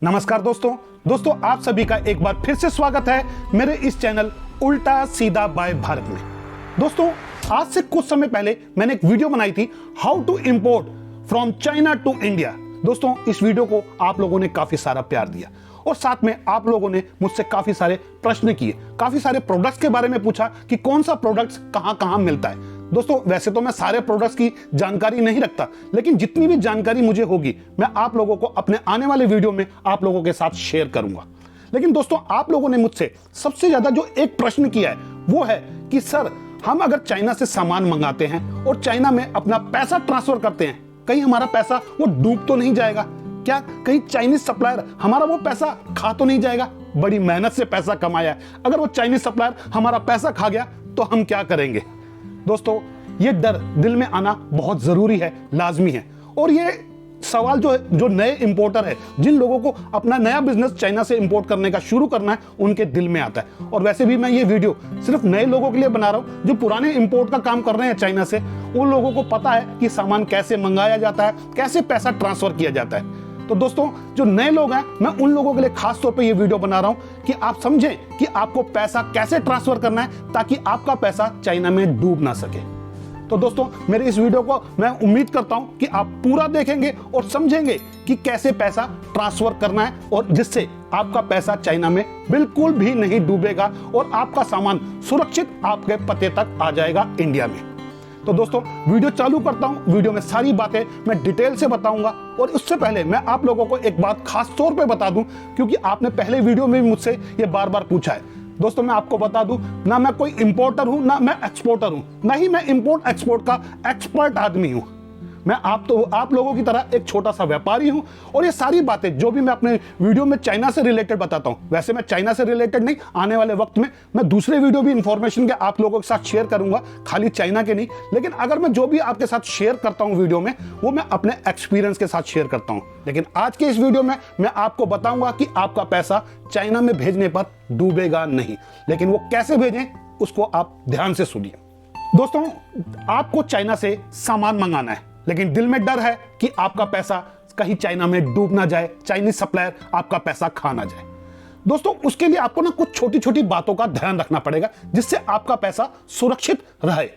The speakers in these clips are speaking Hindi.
नमस्कार दोस्तों आप सभी का एक बार फिर से स्वागत है मेरे इस चैनल उल्टा सीधा बाय भारत में। दोस्तों आज से कुछ समय पहले मैंने एक वीडियो बनाई थी how to import from China to India. दोस्तों इस वीडियो को आप लोगों ने काफी सारा प्यार दिया और साथ में आप लोगों ने मुझसे काफी सारे प्रश्न किए, काफी सारे प्रोडक्ट्स के बारे में पूछा कि कौन सा प्रोडक्ट्स कहां कहां मिलता है। दोस्तों वैसे तो मैं सारे प्रोडक्ट्स की जानकारी नहीं रखता, लेकिन जितनी भी जानकारी मुझे होगी मैं आप लोगों को अपने आने वाले वीडियो में आप लोगों के साथ शेयर करूंगा। लेकिन दोस्तों आप लोगों ने मुझसे सबसे ज्यादा जो एक प्रश्न किया है वो है कि सर हम अगर चाइना से सामान मंगाते हैं और चाइना में अपना पैसा ट्रांसफर करते हैं, कहीं हमारा पैसा वो डूब तो नहीं जाएगा? क्या कहीं चाइनीज सप्लायर हमारा वो पैसा खा तो नहीं जाएगा? बड़ी मेहनत से पैसा कमाया है, अगर वो चाइनीज सप्लायर हमारा पैसा खा गया तो हम क्या करेंगे? दोस्तों ये डर दिल में आना बहुत जरूरी है, लाजमी है। और ये सवाल जो नए इंपोर्टर है, जिन लोगों को अपना नया बिजनेस चाइना से इंपोर्ट करने का शुरू करना है, उनके दिल में आता है। और वैसे भी मैं ये वीडियो सिर्फ नए लोगों के लिए बना रहा हूं, जो पुराने इंपोर्ट का काम कर रहे हैं चाइना से, उन लोगों को पता है कि सामान कैसे मंगाया जाता है, कैसे पैसा ट्रांसफर किया जाता है। तो दोस्तों जो नए लोग हैं, मैं उन लोगों के लिए खास तौर पे ये वीडियो बना रहा हूं कि आप समझें कि आपको पैसा कैसे ट्रांसफर करना है ताकि आपका पैसा चाइना में डूब ना सके। तो दोस्तों मेरे इस वीडियो को मैं उम्मीद करता हूं कि आप पूरा देखेंगे और समझेंगे कि कैसे पैसा ट्रांसफर करना है, और जिससे आपका पैसा चाइना में बिल्कुल भी नहीं डूबेगा और आपका सामान सुरक्षित आपके पते तक आ जाएगा इंडिया में। तो दोस्तों वीडियो चालू करता हूं। वीडियो में सारी बातें मैं डिटेल से बताऊंगा, और उससे पहले मैं आप लोगों को एक बात खास तौर पे बता दूं, क्योंकि आपने पहले वीडियो में मुझसे ये बार बार पूछा है। दोस्तों मैं आपको बता दूं, ना मैं कोई इंपोर्टर हूं ना मैं एक्सपोर्टर हूं, ना ही मैं इंपोर्ट एक्सपोर्ट का एक्सपर्ट आदमी हूं। मैं आप लोगों की तरह एक छोटा सा व्यापारी हूं, और ये सारी बातें जो भी मैं अपने वीडियो में चाइना से रिलेटेड बताता हूं, वैसे मैं चाइना से रिलेटेड नहीं, आने वाले वक्त में मैं दूसरे वीडियो भी इंफॉर्मेशन के आप लोगों के साथ शेयर करूंगा, खाली चाइना के नहीं। लेकिन अगर मैं जो भी आपके साथ शेयर करता हूं वीडियो में, वो मैं अपने एक्सपीरियंस के साथ शेयर करता हूं। लेकिन आज के इस वीडियो में मैं आपको बताऊंगा कि आपका पैसा चाइना में भेजने पर डूबेगा नहीं, लेकिन वो कैसे भेजें उसको आप ध्यान से सुनिए। दोस्तों आपको चाइना से सामान मंगाना है, लेकिन दिल में डर है कि आपका पैसा कहीं चाइना में डूब ना जाए, चाइनीज सप्लायर आपका पैसा खा ना जाए। दोस्तों उसके लिए आपको ना कुछ छोटी छोटी बातों का ध्यान रखना पड़ेगा, जिससे आपका पैसा सुरक्षित रहे।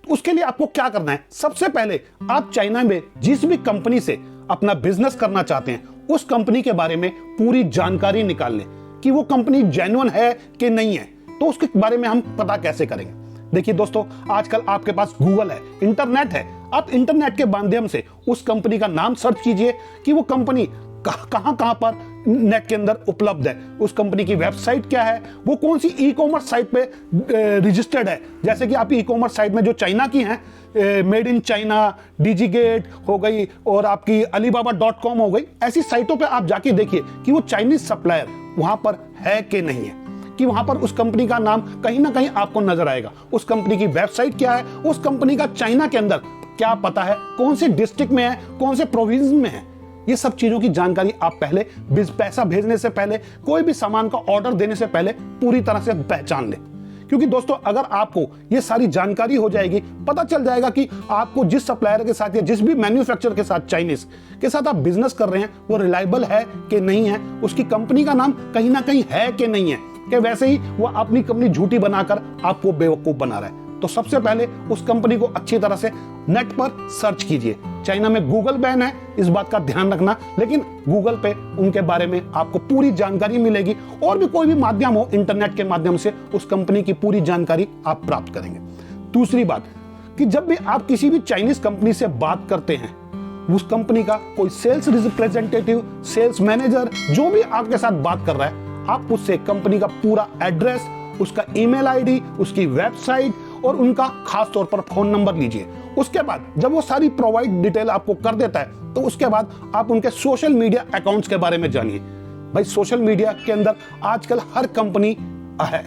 उसके लिए आपको क्या करना है, सबसे पहले आप चाइना में जिस भी कंपनी से अपना बिजनेस करना चाहते हैं, उस कंपनी के बारे में पूरी जानकारी निकाल लें कि वो कंपनी जेन्युइन है कि नहीं है। तो उसके बारे में हम पता कैसे करेंगे? देखिए दोस्तों आजकल आपके पास गूगल है, इंटरनेट है। आप इंटरनेट के माध्यम से उस कंपनी का नाम सर्च कीजिए कि वो कंपनी कहां पर नेट के अंदर उपलब्ध है, उस कंपनी की वेबसाइट क्या है, वो कौन सी ई कॉमर्स साइट पे रजिस्टर्ड है। जैसे कि आप ई कॉमर्स साइट में जो चाइना की हैं, मेड इन चाइना, डिजीगेट हो गई और आपकी alibaba.com हो गई, ऐसी साइटों पे आप जाके देखिए कि वो चाइनीज सप्लायर वहां पर है कि नहीं है, कि वहां पर उस कंपनी का नाम कहीं ना कहीं आपको नजर आएगा। उस कंपनी की वेबसाइट क्या है, उस कंपनी का चाइना के अंदर क्या पता है, कौन से डिस्ट्रिक्ट में है, कौन से प्रोविंस में है, ये सब चीजों की जानकारी आप पहले पैसा भेजने से पहले, कोई भी सामान का ऑर्डर देने से पहले पूरी तरह से पहचान ले। क्योंकि दोस्तों अगर आपको ये सारी जानकारी हो जाएगी, पता चल जाएगा कि आपको जिस सप्लायर के साथ या जिस भी मैन्युफैक्चरर के साथ, चाइनीज के साथ आप बिजनेस कर रहे हैं, वो रिलायबल है कि नहीं है, उसकी कंपनी का नाम कहीं ना कहीं है कि नहीं है, कि वैसे ही वो अपनी कंपनी झूठी बनाकर आपको बेवकूफ बना रहा है। तो सबसे पहले उस कंपनी को अच्छी तरह से नेट पर सर्च कीजिए। चाइना में गूगल बैन है, इस बात का ध्यान रखना, लेकिन गूगल पे उनके बारे में आपको पूरी जानकारी मिलेगी, और भी कोई भी माध्यम हो, इंटरनेट के माध्यम से उस कंपनी की पूरी जानकारी आप प्राप्त करेंगे। दूसरी बात कि जब भी आप किसी भी चाइनीज कंपनी से बात करते हैं, उस कंपनी का कोई सेल्स रिप्रेजेंटेटिव, सेल्स मैनेजर जो भी आपके साथ बात कर रहा है, आप उससे कंपनी का पूरा एड्रेस, उसका ईमेल आईडी, उसकी वेबसाइट और उनका खास तौर पर फोन नंबर लीजिए। उसके बाद जब वो सारी प्रोवाइड डिटेल आपको कर देता है, तो उसके बाद आप उनके सोशल मीडिया अकाउंट्स के बारे में जानिए। भाई सोशल मीडिया के अंदर आजकल हर कंपनी है,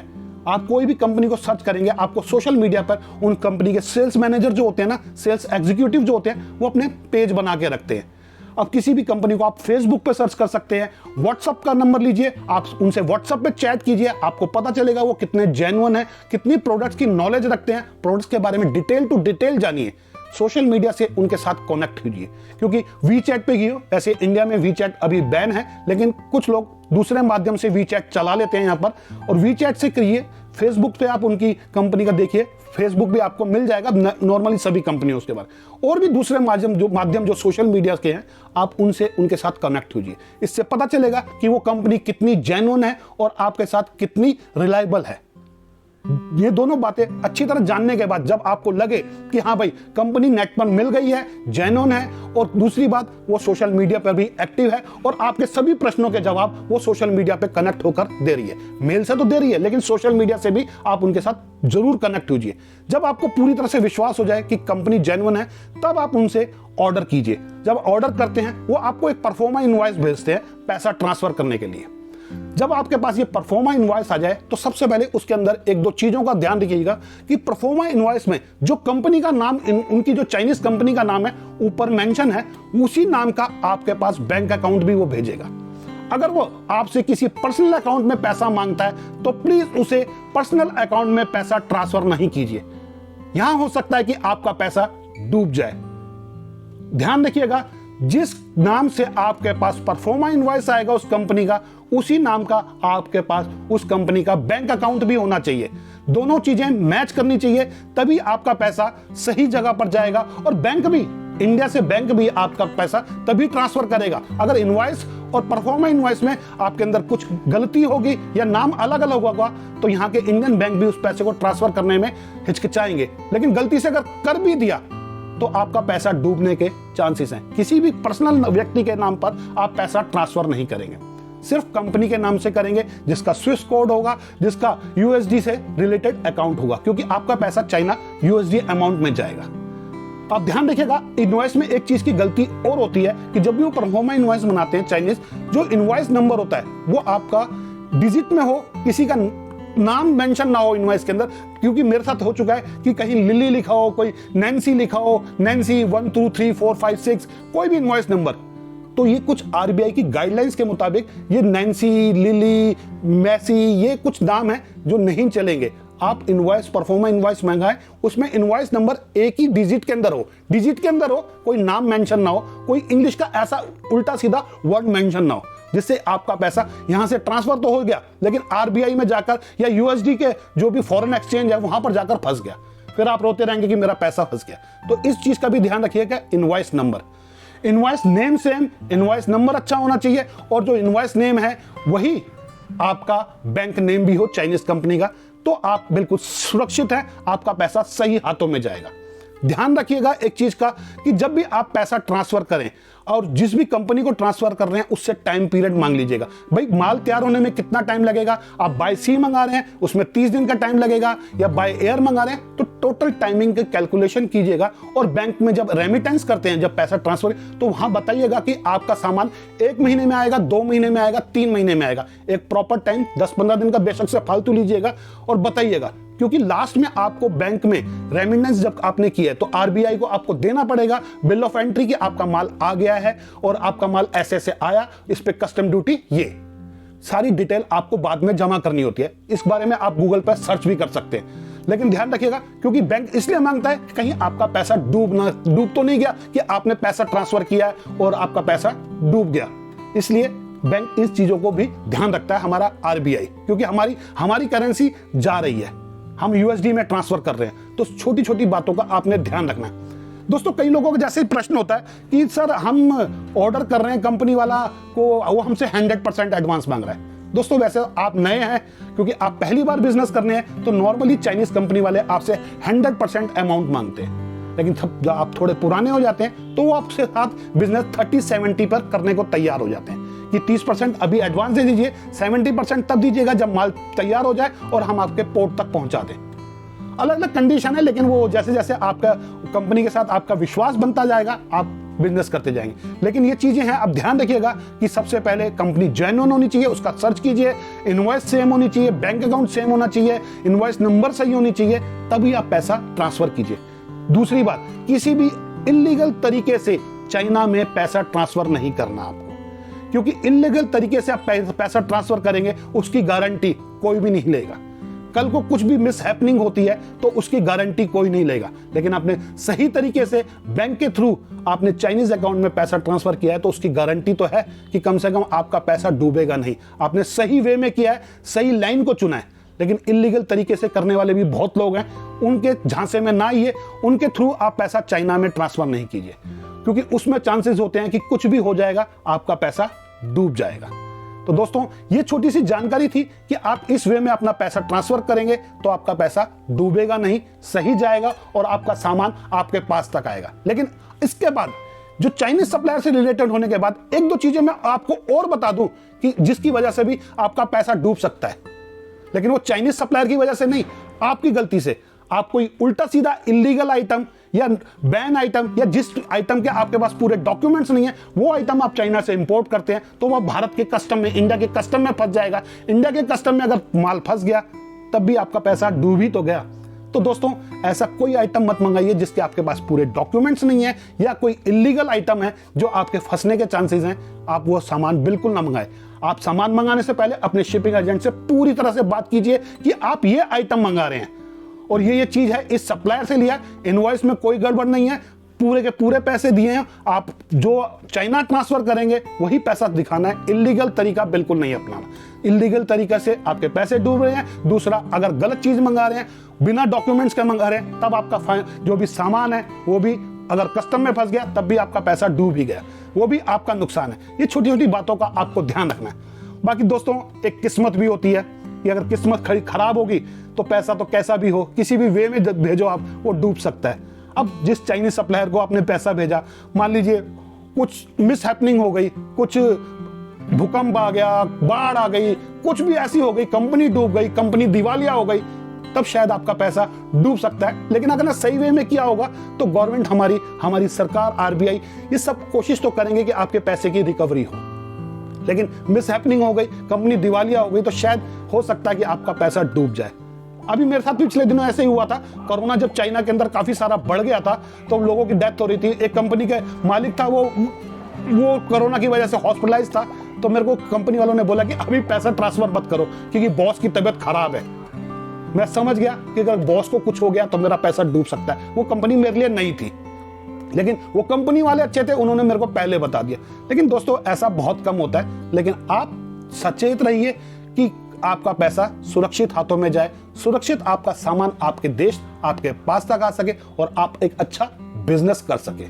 आप कोई भी कंपनी को सर्च करेंगे, आपको सोशल मीडिया पर उन कंपनी के सेल्स मैनेजर जो होते हैं ना, सेल्स एग्जीक्यूटिव जो होते हैं, वो अपने पेज बना के रखते हैं। अब किसी भी कंपनी को आप फेसबुक पे सर्च कर सकते हैं, व्हाट्सएप का नंबर लीजिए, आप उनसे व्हाट्सएप पे चैट कीजिए, आपको पता चलेगा वो कितने जेन्युइन है, कितनी प्रोडक्ट्स की नॉलेज रखते हैं, प्रोडक्ट्स के बारे में डिटेल टू डिटेल जानिए। सोशल मीडिया से उनके साथ कनेक्ट कीजिए, क्योंकि वीचैट पे ही हो। ऐसे इंडिया में वीचैट अभी बैन है, लेकिन कुछ लोग दूसरे माध्यम से वीचैट चला लेते हैं यहाँ पर, और वीचैट से करिए। फेसबुक पे आप उनकी कंपनी का देखिए, फेसबुक भी आपको मिल जाएगा नॉर्मली सभी कंपनियों के बाद, और भी दूसरे माध्यम जो सोशल मीडिया के हैं, आप उनसे उनके साथ कनेक्ट कीजिए। इससे पता चलेगा कि वो कंपनी कितनी जेन्युइन है और आपके साथ कितनी रिलायबल है। ये दोनों बातें अच्छी तरह जानने के बाद जब आपको लगे कि हाँ भाई कंपनी नेट पर मिल गई है, जेन्युइन है, और दूसरी बात वो सोशल मीडिया पर भी एक्टिव है और आपके सभी प्रश्नों के जवाब वो सोशल मीडिया पे कनेक्ट होकर दे रही है। मेल से तो दे रही है, लेकिन सोशल मीडिया से भी आप उनके साथ जरूर कनेक्ट कीजिए। जब आपको पूरी तरह से विश्वास हो जाए कि कंपनी जेन्युइन है, तब आप उनसे ऑर्डर कीजिए। जब ऑर्डर करते हैं वो आपको एक परफॉर्मा इनवॉइस भेजते हैं पैसा ट्रांसफर करने के लिए। जब आपके पास ये परफॉर्मा इनवॉइस आ जाए तो सबसे पहले उसके अंदर एक दो चीजों का ध्यान रखिएगा कि परफॉर्मा इनवॉइस में जो कंपनी का नाम, उनकी जो चाइनीज कंपनी का नाम है ऊपर मेंशन है, उसी नाम का आपके पास बैंक अकाउंट भी वो भेजेगा। अगर वो आपसे किसी पर्सनल अकाउंट में पैसा मांगता है तो प्लीज उसे पर्सनल अकाउंट में पैसा ट्रांसफर नहीं कीजिए। यहां हो सकता है कि आपका पैसा डूब जाए। ध्यान रखिएगा, जिस नाम से आपके पास परफॉर्मा इनवॉइस आएगा उस कंपनी का, उसी नाम का आपके पास उस कंपनी का बैंक अकाउंट भी होना चाहिए। दोनों चीजें मैच करनी चाहिए, तभी आपका पैसा सही जगह पर जाएगा। और बैंक भी, इंडिया से बैंक भी आपका पैसा तभी ट्रांसफर करेगा। अगर इनवॉइस और परफॉर्मा इनवॉइस में आपके अंदर कुछ गलती होगी या नाम अलग अलग होगा, तो यहाँ के इंडियन बैंक भी उस पैसे को ट्रांसफर करने में हिचकिचाएंगे। लेकिन गलती से अगर कर भी दिया तो आपका पैसा डूबने के चांसेस हैं। किसी भी पर्सनल व्यक्ति के नाम पर आप पैसा ट्रांसफर नहीं करेंगे, सिर्फ कंपनी के नाम से करेंगे, जिसका स्विस कोड होगा, जिसका यूएसडी से रिलेटेड अकाउंट होगा, क्योंकि आपका पैसा चाइना यूएसडी अमाउंट में जाएगा। आप ध्यान रखिएगा, इनवॉइस में एक चीज की गलती और होती है कि जब भी वो परफॉर्मा इनवॉइस बनाते हैं चाइनीज, जो इनवॉइस नंबर होता है वो आपका डिजिट में हो, किसी का नाम मेंशन ना हो इनवॉइस के अंदर। क्योंकि मेरे साथ हो चुका है कि कहीं लिली लिखा हो, कोई नैन्सी लिखा हो, नैन्सी 1 2 3 4 5 6, कोई भी इनवॉइस नंबर। तो ये कुछ आरबीआई की गाइडलाइंस के मुताबिक ये नैन्सी, लिली, मैसी, ये कुछ नाम है जो नहीं चलेंगे। आप इनवॉइस, परफॉर्मा इनवॉइस मंगाएं, उसमें इनवॉइस नंबर एक ही डिजिट के अंदर हो, डिजिट के अंदर हो, कोई नाम मेंशन ना हो, कोई इंग्लिश का ऐसा उल्टा सीधा वर्ड मेंशन ना हो, जिससे आपका पैसा यहां से ट्रांसफर तो हो गया, लेकिन आरबीआई में जाकर या यूएसडी के जो भी फॉरेन एक्सचेंज है वहां पर जाकर फंस गया। फिर आप रोते रहेंगे कि मेरा पैसा फंस गया। तो इस चीज का भी ध्यान रखिएगा। Invoice number, invoice name same, invoice number अच्छा होना चाहिए, और जो इनवॉइस नेम है वही आपका बैंक नेम भी हो चाइनीज कंपनी का, तो आप बिल्कुल सुरक्षित हैं, आपका पैसा सही हाथों में जाएगा। ध्यान रखिएगा एक चीज का कि जब भी आप पैसा ट्रांसफर करें और जिस भी कंपनी को ट्रांसफर कर रहे हैं उससे टाइम पीरियड मांग लीजिएगा। भाई माल तैयार होने में कितना टाइम लगेगा, आप बाय सी मंगा रहे हैं उसमें 30 दिन का टाइम लगेगा, या बाय एयर मंगा रहे हैं तो टोटल टाइमिंग की कैलकुलेशन कीजिएगा। और बैंक में जब रेमिटेंस करते हैं, जब पैसा ट्रांसफर, तो वहां बताइएगा कि आपका सामान 1 महीने में आएगा, 2 महीने में आएगा, 3 महीने में आएगा। एक प्रॉपर टाइम 10-15 दिन का बेशक से फालतू लीजिएगा और बताइएगा, क्योंकि लास्ट में आपको बैंक में रेमिटेंस जब आपने किया है तो आरबीआई को आपको देना पड़ेगा बिल ऑफ एंट्री कि आपका माल आ गया है और आपका माल ऐसे ऐसे आया, इस पे कस्टम ड्यूटी, ये सारी डिटेल आपको बाद में जमा करनी होती है। इस बारे में आप गूगल पर सर्च भी कर सकते हैं। लेकिन ध्यान रखिएगा, क्योंकि बैंक इसलिए मांगता है कि कहीं आपका पैसा डूब तो नहीं गया कि आपने पैसा ट्रांसफर किया है और आपका पैसा डूब गया। इसलिए बैंक इस चीजों को भी ध्यान रखता है, हमारा आरबीआई, क्योंकि हमारी करेंसी जा रही है, हम यूएसडी में ट्रांसफर कर रहे हैं। तो छोटी छोटी बातों का आपने ध्यान रखना है। दोस्तों, कई लोगों को जैसे प्रश्न होता है कि सर हम ऑर्डर कर रहे हैं, कंपनी वाला को वो हमसे 100% एडवांस मांग रहा है। दोस्तों, वैसे आप नए हैं, क्योंकि आप पहली बार बिजनेस करने हैं, तो नॉर्मली चाइनीज कंपनी वाले आपसे 100% अमाउंट मांगते हैं। लेकिन जब आप थोड़े पुराने हो जाते हैं तो वो आपके साथ बिजनेस 30-70 पर करने को तैयार हो जाते हैं कि 30% अभी एडवांस दे दीजिए, 70% तब दीजिएगा जब माल तैयार हो जाए और हम आपके पोर्ट तक पहुंचा दें। अलग अलग कंडीशन है, लेकिन वो जैसे जैसे आपका कंपनी के साथ आपका विश्वास बनता जाएगा, आप बिजनेस करते जाएंगे। लेकिन ये चीजें हैं, अब ध्यान रखिएगा कि सबसे पहले कंपनी जेन्युइन होनी चाहिए, उसका सर्च कीजिए, इनवॉइस सेम होनी चाहिए, बैंक अकाउंट सेम होना चाहिए, इनवॉइस नंबर सही होनी चाहिए, तभी आप पैसा ट्रांसफर कीजिए। दूसरी बात, किसी भी इलीगल तरीके से चाइना में पैसा ट्रांसफर नहीं करना आपको, क्योंकि इलीगल तरीके से आप पैसा ट्रांसफर करेंगे उसकी गारंटी कोई भी नहीं लेगा। कल को कुछ भी मिस हैपनिंग होती है तो उसकी गारंटी कोई नहीं लेगा। लेकिन आपने सही तरीके से बैंक के थ्रू आपने चाइनीज अकाउंट में पैसा ट्रांसफर किया है तो उसकी गारंटी तो है कि कम से कम आपका पैसा डूबेगा नहीं। आपने सही वे में किया है, सही लाइन को चुना है। लेकिन इलीगल तरीके से करने वाले भी बहुत लोग हैं, उनके झांसे में ना आइए, उनके थ्रू आप पैसा चाइना में ट्रांसफर नहीं कीजिए, क्योंकि उसमें चांसेस होते हैं कि कुछ भी हो जाएगा, आपका पैसा डूब जाएगा। तो दोस्तों, ये छोटी सी जानकारी थी कि आप इस वे में अपना पैसा ट्रांसफर करेंगे तो आपका पैसा डूबेगा नहीं, सही जाएगा और आपका सामान आपके पास तक आएगा। लेकिन इसके बाद जो चाइनीज सप्लायर से रिलेटेड होने के बाद एक दो चीजें मैं आपको और बता दूं कि जिसकी वजह से भी आपका पैसा डूब सकता है। लेकिन वो चाइनीज सप्लायर की वजह से नहीं, आपकी गलती से आप कोई उल्टा सीधा इलीगल आइटम या बैन आइटम या जिस आइटम के आपके पास पूरे डॉक्यूमेंट्स नहीं है वो आइटम आप चाइना से इंपोर्ट करते हैं तो वह भारत के कस्टम में, इंडिया के कस्टम में फंस जाएगा। इंडिया के कस्टम में अगर माल फंस गया तब भी आपका पैसा डूब ही तो गया। तो दोस्तों, ऐसा कोई आइटम मत मंगाइए जिसके आपके पास पूरे डॉक्यूमेंट्स नहीं है या कोई इलीगल आइटम है जो आपके फंसने के चांसेस हैं। आप वो सामान बिल्कुल ना मंगाएं। आप सामान मंगाने से पहले अपने शिपिंग एजेंट से पूरी तरह से बात कीजिए कि आप ये आइटम मंगा रहे हैं और ये चीज है, इस सप्लायर से लिया, इनवॉइस में कोई गड़बड़ नहीं है, पूरे के पूरे पैसे दिए हैं, आप जो चाइना ट्रांसफर करेंगे वही पैसा दिखाना है। इलीगल तरीका बिल्कुल नहीं अपनाना। इलीगल तरीका से आपके पैसे डूब रहे हैं। दूसरा, अगर गलत चीज मंगा रहे हैं, बिना डॉक्यूमेंट्स के मंगा रहे हैं, तब आपका जो भी सामान है वो भी अगर कस्टम में फंस गया तब भी आपका पैसा डूब ही गया, वो भी आपका नुकसान है। ये छोटी छोटी बातों का आपको ध्यान रखना है। बाकी दोस्तों, एक किस्मत भी होती है कि अगर किस्मत खराब होगी तो पैसा तो कैसा भी हो, किसी भी वे में भेजो आप, वो डूब सकता है। अब जिस चाइनीज सप्लायर को आपने पैसा भेजा, मान लीजिए कुछ मिस हैपनिंग हो गई, कुछ भूकंप आ गया, बाढ़ आ गई, कुछ भी ऐसी हो गई, कंपनी डूब गई, कंपनी दिवालिया हो गई, तब शायद आपका पैसा डूब सकता है। लेकिन अगर सही वे में किया होगा तो गवर्नमेंट, हमारी सरकार, आरबीआई, ये सब कोशिश तो करेंगे कि आपके पैसे की रिकवरी हो। लेकिन मिस हैपनिंग हो गई, कंपनी दिवालिया हो गई, तो शायद हो सकता है कि आपका पैसा डूब जाए। अभी मेरे साथ पिछले दिनों ऐसे ही हुआ था। कोरोना जब चाइना के अंदर काफी सारा बढ़ गया था तो लोगों की डेथ हो रही थी। एक कंपनी के मालिक था, वो कोरोना की वजह से हॉस्पिटलाइज था। तो मेरे को कंपनी वालों ने बोला कि अभी पैसा ट्रांसफर मत करो क्योंकि बॉस की तबीयत खराब है। मैं समझ गया कि अगर बॉस को कुछ हो गया तो मेरा पैसा डूब सकता है। वो कंपनी मेरे लिए नहीं थी, लेकिन वो कंपनी वाले अच्छे थे, उन्होंने मेरे को पहले बता दिया। लेकिन दोस्तों, ऐसा बहुत कम होता है। लेकिन आप सचेत रहिए कि आपका पैसा सुरक्षित हाथों में जाए, सुरक्षित आपका सामान आपके देश, आपके पास तक आ सके और आप एक अच्छा बिजनेस कर सके।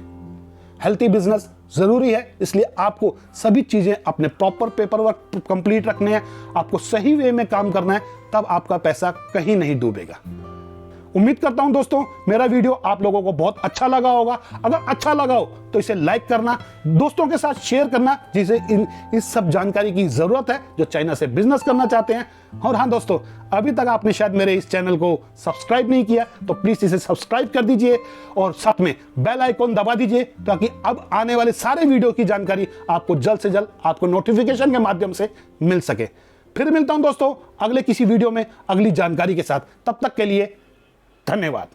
हेल्थी बिजनेस जरूरी है, इसलिए आपको सभी चीजें अपने प्रॉपर पेपर वर्क कंप्लीट रखने हैं, आपको सही वे में काम करना है, तब आपका पैसा कहीं नहीं डूबेगा। उम्मीद करता हूं दोस्तों मेरा वीडियो आप लोगों को बहुत अच्छा लगा होगा। अगर अच्छा लगा हो तो इसे लाइक करना, दोस्तों के साथ शेयर करना जिसे इस सब जानकारी की जरूरत है, जो चाइना से बिजनेस करना चाहते हैं। और हाँ दोस्तों, अभी तक आपने शायद मेरे इस चैनल को सब्सक्राइब नहीं किया तो प्लीज इसे सब्सक्राइब कर दीजिए और साथ में बेल आइकॉन दबा दीजिए ताकि अब आने वाले सारे वीडियो की जानकारी आपको जल्द से जल्द आपको नोटिफिकेशन के माध्यम से मिल सके। फिर मिलता हूं दोस्तों अगले किसी वीडियो में अगली जानकारी के साथ। तब तक के लिए धन्यवाद।